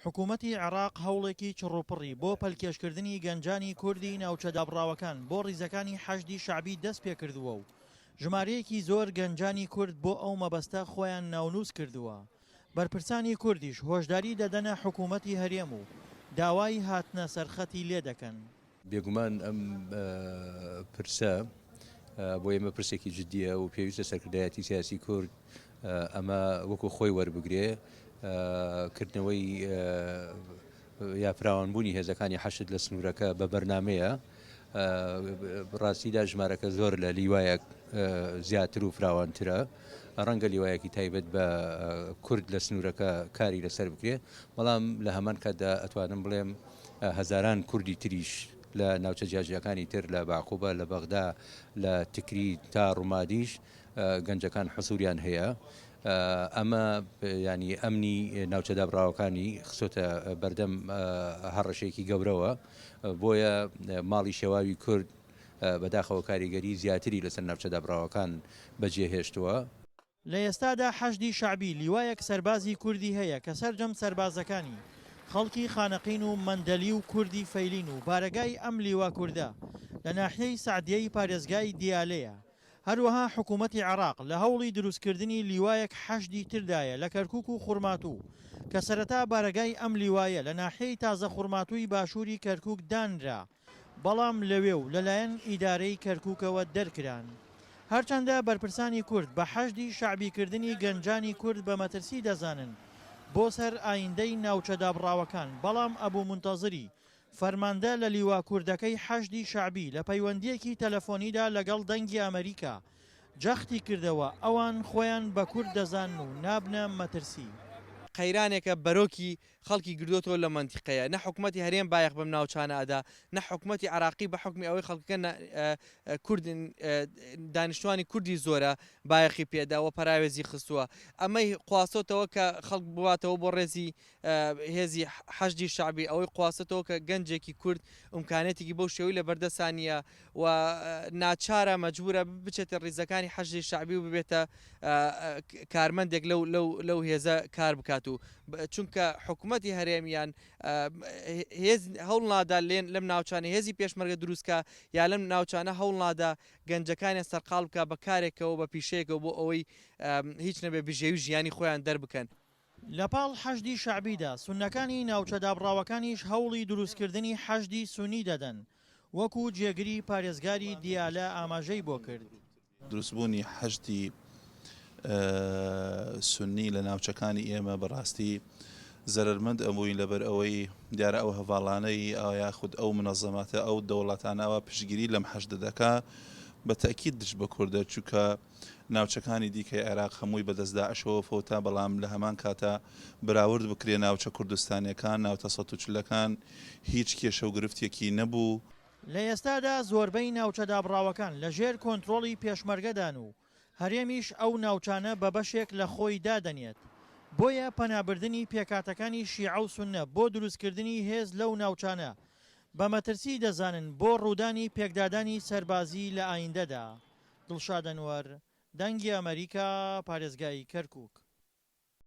حکوومەتی عێراق هەوڵێکی چڕوپڕی بۆ پەلکێشکردنی گەنجانی کوردی ناوچە دابڕاوەکان بۆ ڕیزەکانی حەشدی شعبی دەست پێ کردووە و ژمارەیەکی زۆر گەنجانی کورد بۆ ئەو مەبەستە خۆیان ناونووس کردووە. بەرپرسانی کوردیش هۆشداری دەدەنە حکوومەتی هەرێم و داوای هاتنە سەرخەتی لێ دەکەن. بێگومان ئەم پرسە بۆ ئێمە پرسێکی جددیە و پێویستە سەرکردایەتی سیاسی کورد ئەمە وەکو خۆی وەربگرێ کردنەوەی یا فراوانبوونی هێزەکانی حەشد لە سنوورەکە بە بەرنمەیە. ڕاستیدا ژمارەکە زۆر لە لیوایەک زیاتر و فراوانترە، ڕەنگە لیوایەکی تایبەت بە کورد لە سنوورەکە کاری لەسەر بکرێ، بەڵام لە هەمان کاتدا ئەتوانم بڵێم هەزاران کوردی تریش لە ناوچە جیاژیەکانی تر لە باقوبە لە بەغدا لە تکری تا ڕوومادیش گەنجەکان حسووریان هەیە. ئەمە ینی ئەمنی ناوچە دابڕاوەکانی خسۆتە بەردەم هەڕەشێکی گەورەوە، بۆیە ماڵی شێواوی کورد بەداخەوە کاریگەری زیاتری لەسەر ناوچە دابڕاوەکان بەجێهێشتووە. لە ئێستادا حەشدی شعبی لیوایەک سەربازی کوردی هەیە کە سەرجەم سەربازەکانی خەڵکی خانەقین و مەندەلی و کوردی فەیلین و بارگای ئەم لیوا کووردە لە ناحیەی سعدیەی پارێزگای دیالەیە. هەروەها حکوومەتی عێراق لە هەوڵی دروستکردنی لیوایەک حەشدی تردایە لە کەرکووک و خوڕماتوو کە سەرەتا بارگای ئەم لیوایە لە ناحیەی تازە خوڕماتووی باشووری کەرکووک دانرا، بەڵام لەوێ و لەلایەن ئیدارەی کەرکووکەوە دەرکران. هەرچەندە بەرپرسانی کورد بە حەشدی شعبیکردنی گەنجانی کورد بە مەترسی دەزانن بۆ سەر ئایندەی ناوچە دابڕاوەکان، بەڵام ئەبوو منتەزری فەرماندە لە لیوا کوردەکەی حەشدی شعبی لە پەیوەندیەکی تەلەفۆنیدا لەگەڵ دەنگی ئەمریکا جەختی کردەوە ئەوان خۆیان بە کورد دەزان و نابنە مەترسی. قەیرانێکە بەرۆکی خەڵکی گردوتەوە لە منتیقەیە، نە حکوومەتی هەرێم بایەخ بەم ناوچانە ئەدا، نە حکوومەتی عراقی بە حکمی ئەوەی خەڵکەکە کوردن دانیشتوانی کوردی زۆرە بایەخی پێدا و پەراوێزی خستووە. ئەمەی خواستەوە کە خەڵک بواتەوە بۆ ڕێزی هێزی حەشدی شعبی، ئەوەی خواستەوە کە گەنجێکی کورد ئیمکانێتێکی بەو شێوەی لە بەردەسانیە و ناچارە مەجبورە بچێتە ڕیزەکانی حەشدی شعبی و ببێتە کارمەندێک لەو هێزە کار بکات و چونکە حکوومەتی هەرێمیان هەوڵ نادا لەم ناوچانە هێزی پێشمەرگە دروستکە یا لەم ناوچانە هەوڵ نادا گەنجەکانیان سەرقاڵ بکە بە کارێکەوە بە پیشەیەکەوە بۆ ئەوەی هیچ نەبێ بژێوی ژیانی خۆیان دەربکەن. لە پاڵ حەشدی شعبیدا سونەکانی ناوچە دابڕاوەکانیش هەوڵی دروستکردنی حەشدی سونی دەدەن، وەکو جێگری پارێزگاری دیالە ئاماژەی بۆ کرد. دروستبوونی حەشدی سونی لە ناوچەکانی ئێمە بەڕاستی زەرمەند ئەمووی لەبەر ئەوەی دیارە ئەو هەواڵانەی یاخود ئەو منەظەماتە ئەو دەوڵەتانەوە پشگیری لەم حەشدە دەکا بە تەکید دش بە کوردە، چونکە ناوچەکانی دیکەی عێراق هەمووی بەدەستداعشەوە فۆتا، بەڵام لە هەمان کاتە براورد بکرێ ناوچە کوردستانیەکان ناوتە ١٤ هیچ کێشە و گرفتێکی نەبوو. لە ئێستادا زۆربەی ناوچە دابڕاوەکان لە ژێر کۆنتڕۆڵی پێشمەرگەدان و هەرێمیش ئەو ناوچانە بە بەشێک لە خۆی دادەنێت، بۆیە پەنابردنی پێکاتەکانی شیعە و سوننە بۆ دروستکردنی هێز لەو ناوچانە بە مەترسی دەزانن بۆ ڕوودانی پێکدادانی سەربازی لە ئایندەدا. دڵشاد ئەنوەر، دەنگی ئەمریکا، پارێزگای کەرکووک.